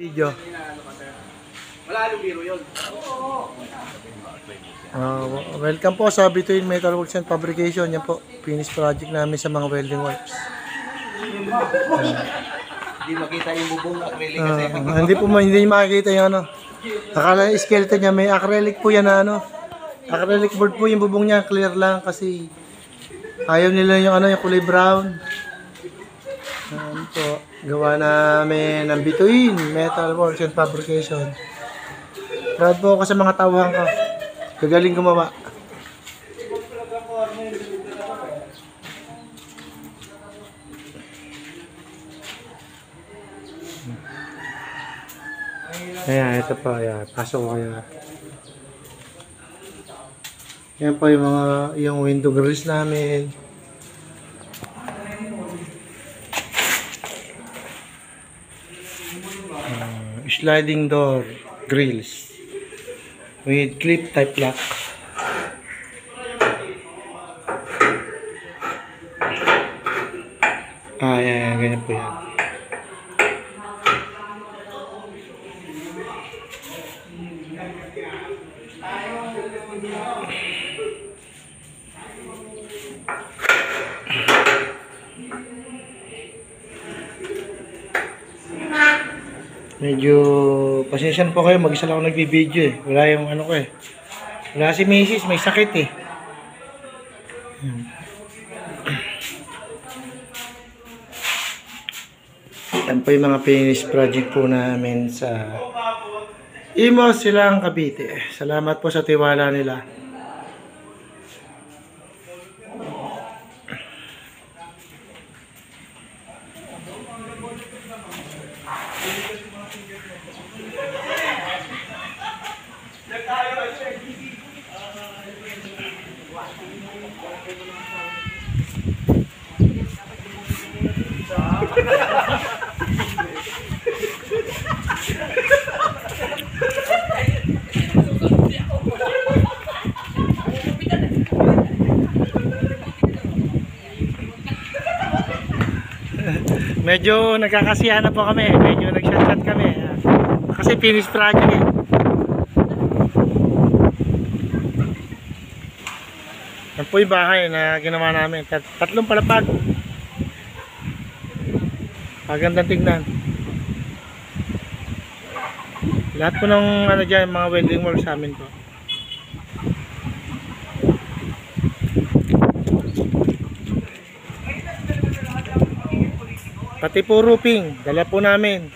Video. Wala anong biro yun. Welcome po sa Between Metal Works and Fabrication. Yan po, finish project namin sa mga welding works. Hindi makita yung bubong acrylic kasi. Hindi makikita yung ano. Akala yung skeleton niya, may acrylic po yan na ano. Acrylic board po yung bubong niya, clear lang kasi ayaw nila yung ano, yung kulay brown. Yan po, gawa namin ng Between Metal Works and Fabrication. Proud po ako sa mga tauhan ko. Kagaling gumawa. Ayan, ito pa. Ayan, pasok ko kaya. Yan po yung window grills namin. Sliding door grills with clip type lock. Yan, ganyan po yan. Medyo pasensyan po kayo, mag-isa lang ako nagbibideo eh. Wala yung ano ko eh. Wala si Mrs. may sakit eh. Yan po yung mga finish project po namin sa Imos Silang Cavite. Salamat po sa tiwala nila. Medyo nagkakasiyahan na po kami. Medyo nag-chat-chat kami. Kasi finish project eh. Yan po yung bahay na ginawa namin. Tatlong palapag. Magandang tignan. Lahat po ng ano dyan, mga welding works sa amin po. Pati po roofing, dala po namin.